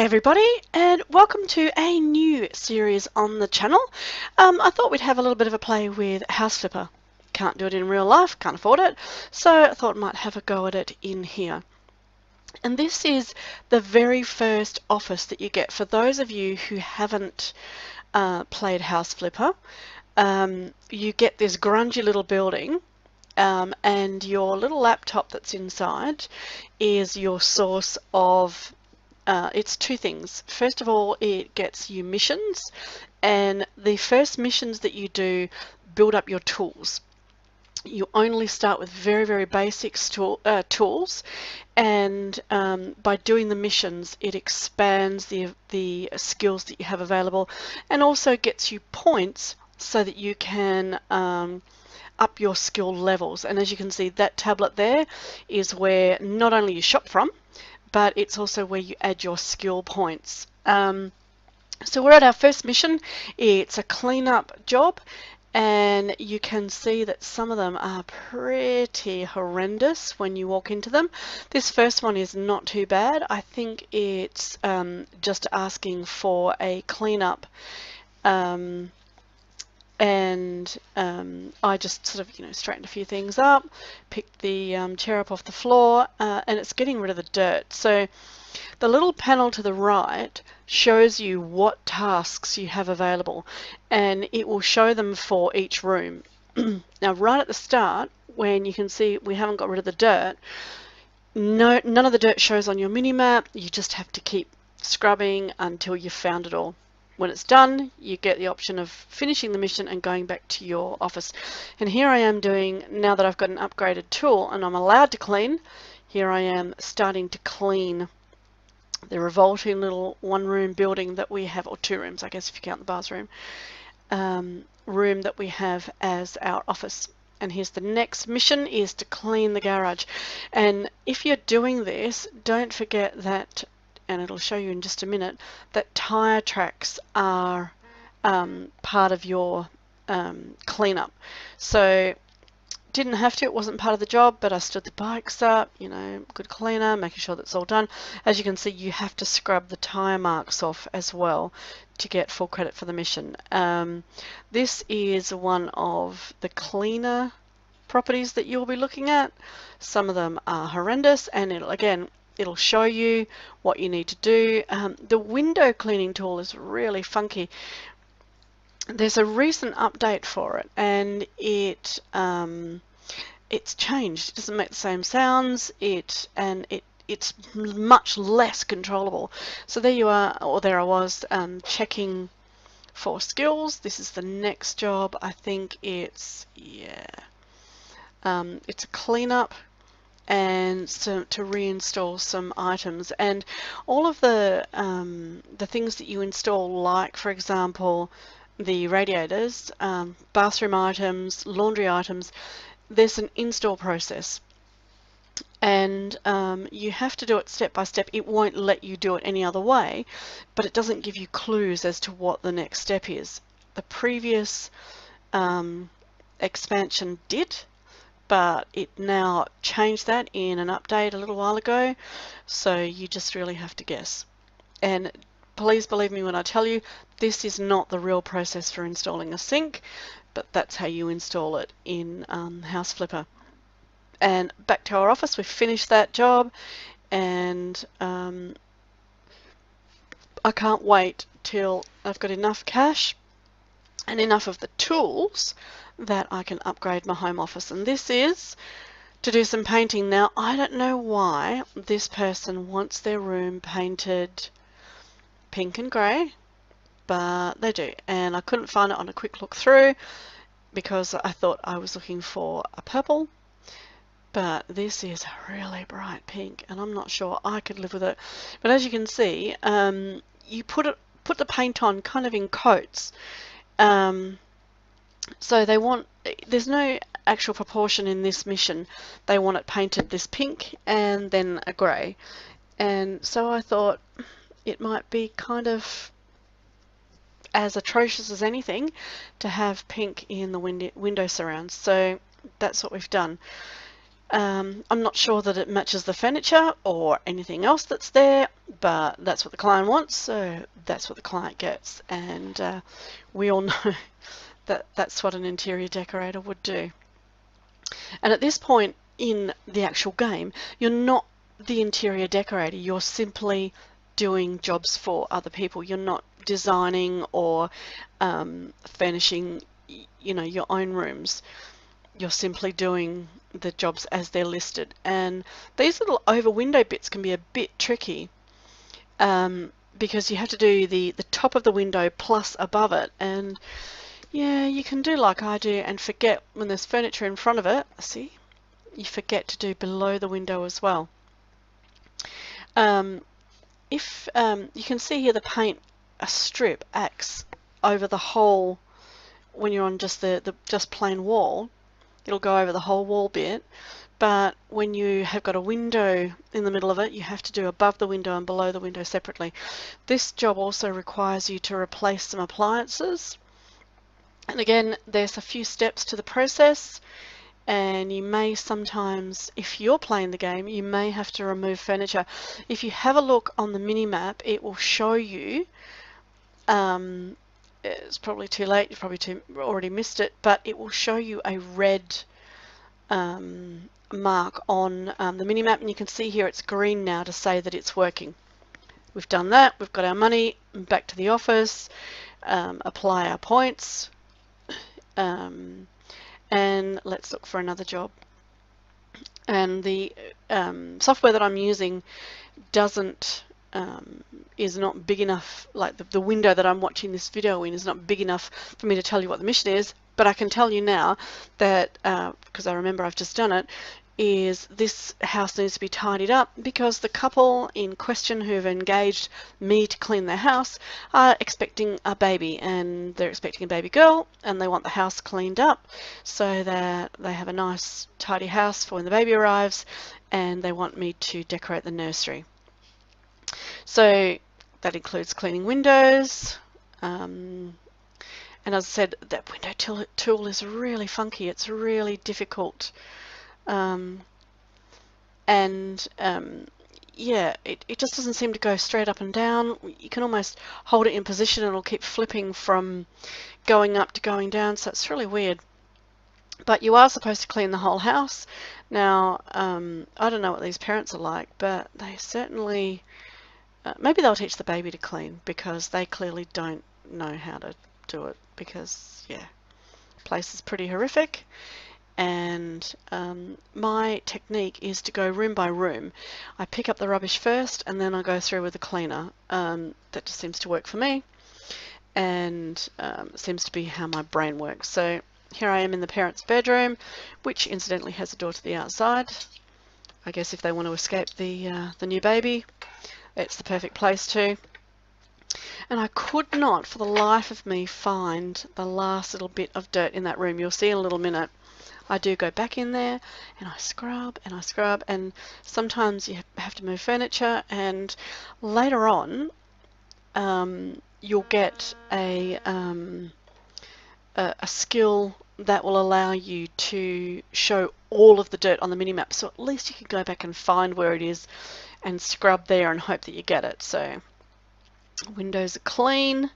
Hi everybody, and welcome to a new series on the channel. I thought we'd have a little bit of a play with House Flipper. Can't do it in real life, can't afford it, so I thought I might have a go at it in here. And this is the very first office that you get. For those of you who haven't played House Flipper, you get this grungy little building, and your little laptop that's inside is your source of it's two things. First of all, it gets you missions, and the first missions that you do build up your tools. You only start with very, very basic tools, and by doing the missions, it expands the skills that you have available, and also gets you points so that you can up your skill levels. And as you can see, that tablet there is where not only you shop from, but it's also where you add your skill points. So we're at our first mission. It's a cleanup job, and you can see that some of them are pretty horrendous when you walk into them. This first one is not too bad. I think it's just asking for a cleanup, and I just sort of, straightened a few things up, picked the chair up off the floor, and it's getting rid of the dirt. So the little panel to the right shows you what tasks you have available, and it will show them for each room. Now, right at the start, when you can see we haven't got rid of the dirt, none of the dirt shows on your mini-map. You just have to keep scrubbing until you've found it all. When it's done, you get the option of finishing the mission and going back to your office. And here I am doing, now that I've got an upgraded tool and I'm allowed to clean, here I am starting to clean the revolting little one-room building that we have, or two rooms, I guess if you count the bathroom, room that we have as our office. And here's the next mission, is to clean the garage. And if you're doing this, don't forget that, and it'll show you in just a minute, that tire tracks are part of your cleanup. So didn't have to, it wasn't part of the job, but I stood the bikes up, good cleaner, making sure that's all done. As you can see, you have to scrub the tire marks off as well to get full credit for the mission. This is one of the cleaner properties that you'll be looking at. Some of them are horrendous, and it'll show you what you need to do. The window cleaning tool is really funky. There's a recent update for it, and it's changed. It doesn't make the same sounds. It's much less controllable. So there you are, or there I was, checking for skills. This is the next job. I think it's it's a cleanup and to reinstall some items, and all of the things that you install, like for example the radiators, bathroom items, laundry items, there's an install process, and you have to do it step by step. It won't let you do it any other way, but it doesn't give you clues as to what the next step is. The previous expansion did, but it now changed that in an update a little while ago, so you just really have to guess. And please believe me when I tell you, this is not the real process for installing a sink, but that's how you install it in House Flipper. And back to our office, we've finished that job, and I can't wait till I've got enough cash and enough of the tools that I can upgrade my home office. And this is to do some painting. Now, I don't know why this person wants their room painted pink and grey, but they do, and I couldn't find it on a quick look through because I thought I was looking for a purple, but this is a really bright pink, and I'm not sure I could live with it. But as you can see, you put the paint on kind of in coats. So there's no actual proportion in this mission. They want it painted this pink and then a grey, and so I thought it might be kind of as atrocious as anything to have pink in the window surrounds. So that's what we've done. I'm not sure that it matches the furniture or anything else that's there, but that's what the client wants, so that's what the client gets. And we all know that that's what an interior decorator would do. And at this point in the actual game, you're not the interior decorator, you're simply doing jobs for other people. You're not designing or furnishing, you know, your own rooms. You're simply doing the jobs as they're listed. And these little over window bits can be a bit tricky because you have to do the top of the window plus above it. And yeah, you can do like I do and forget when there's furniture in front of it. See, you forget to do below the window as well. If you can see here, the paint, a strip acts over the whole. When you're on just the just plain wall, it'll go over the whole wall bit. But when you have got a window in the middle of it, you have to do above the window and below the window separately. This job also requires you to replace some appliances. And again, there's a few steps to the process, and you may sometimes, if you're playing the game, you may have to remove furniture. If you have a look on the mini-map, it will show you, it's probably too late, you've probably already missed it, but it will show you a red mark on the mini-map, and you can see here it's green now to say that it's working. We've done that, we've got our money, back to the office, apply our points, and let's look for another job. And the software that I'm using doesn't is not big enough, like the window that I'm watching this video in is not big enough for me to tell you what the mission is, but I can tell you now that, because I remember I've just done it, is this house needs to be tidied up because the couple in question who've engaged me to clean their house are expecting a baby, and they're expecting a baby girl, and they want the house cleaned up so that they have a nice tidy house for when the baby arrives, and they want me to decorate the nursery. So that includes cleaning windows, and as I said, that window tool is really funky, it's really difficult. Yeah, it just doesn't seem to go straight up and down. You can almost hold it in position and it'll keep flipping from going up to going down, so it's really weird. But you are supposed to clean the whole house. Now, I don't know what these parents are like, but they certainly, maybe they'll teach the baby to clean because they clearly don't know how to do it because, yeah, the place is pretty horrific. And my technique is to go room by room. I pick up the rubbish first and then I go through with the cleaner. That just seems to work for me, and seems to be how my brain works. So here I am in the parents' bedroom, which incidentally has a door to the outside. I guess if they want to escape the new baby, it's the perfect place to. And I could not for the life of me find the last little bit of dirt in that room. You'll see in a little minute. I do go back in there and I scrub and I scrub, and sometimes you have to move furniture, and later on you'll get a skill that will allow you to show all of the dirt on the mini-map, so at least you can go back and find where it is and scrub there and hope that you get it. So windows are clean.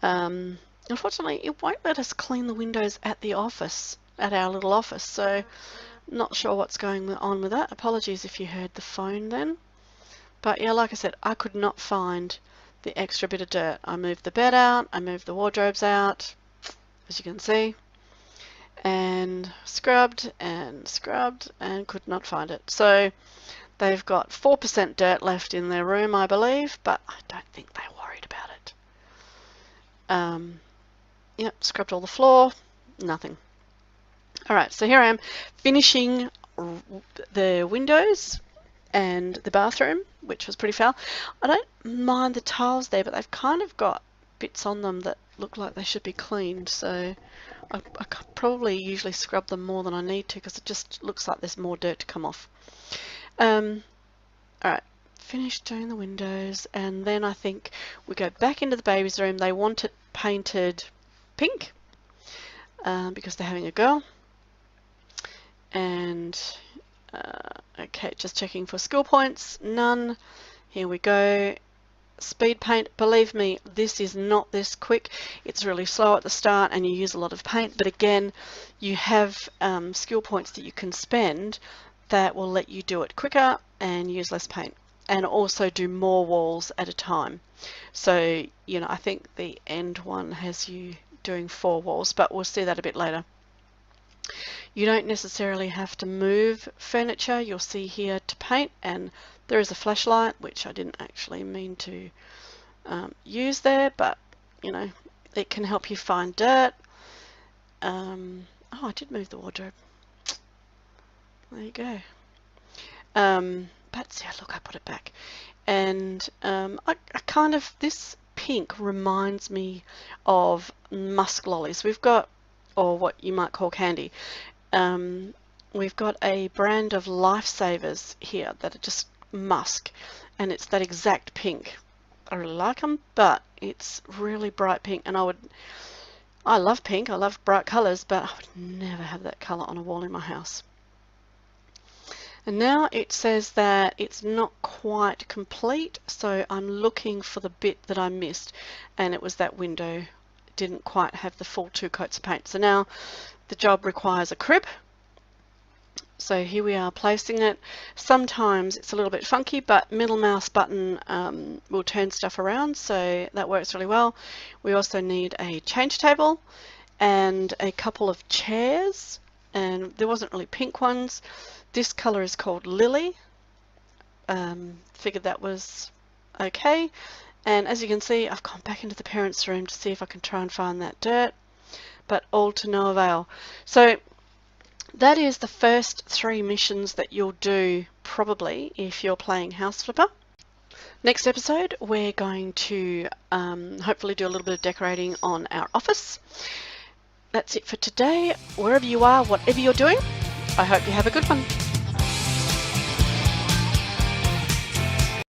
Unfortunately, it won't let us clean the windows at the office, at our little office, so not sure what's going on with that. Apologies if you heard the phone then. But yeah, like I said, I could not find the extra bit of dirt. I moved the bed out, I moved the wardrobes out, as you can see, and scrubbed and could not find it. So they've got 4% dirt left in their room, I believe, but I don't think they're worried about it. Yep, scrubbed all the floor, nothing. Alright, so here I am finishing the windows and the bathroom, which was pretty foul. I don't mind the tiles there, but they've kind of got bits on them that look like they should be cleaned, so I probably usually scrub them more than I need to because it just looks like there's more dirt to come off. Alright, finished doing the windows, and then I think we go back into the baby's room. They want it painted pink because they're having a girl. And Okay, just checking for skill points. None. Here we go. Speed paint. Believe me, this is not this quick. It's really slow at the start and you use a lot of paint, but again, you have skill points that you can spend that will let you do it quicker and use less paint, and also do more walls at a time. So, you know, I think the end one has you doing 4 walls, but we'll see that a bit later. You don't necessarily have to move furniture. You'll see here to paint, and there is a flashlight, which I didn't actually mean to use there, but you know, it can help you find dirt. Oh, I did move the wardrobe. There you go. But yeah, look, I put it back. And I kind of, this pink reminds me of musk lollies. We've got, or what you might call candy. We've got a brand of Lifesavers here that are just musk, and it's that exact pink. I really like them, but it's really bright pink, and I love pink, I love bright colours, but I would never have that colour on a wall in my house. And now it says that it's not quite complete, so I'm looking for the bit that I missed, and it was that window. It didn't quite have the full 2 coats of paint. So now the job requires a crib. So here we are placing it. Sometimes it's a little bit funky, but middle mouse button will turn stuff around, so that works really well. We also need a change table and a couple of chairs, and there wasn't really pink ones. This colour is called Lily. Figured that was okay. And as you can see, I've gone back into the parents' room to see if I can try and find that dirt, but all to no avail. So that is the first 3 missions that you'll do probably if you're playing House Flipper. Next episode, we're going to hopefully do a little bit of decorating on our office. That's it for today. Wherever you are, whatever you're doing, I hope you have a good one.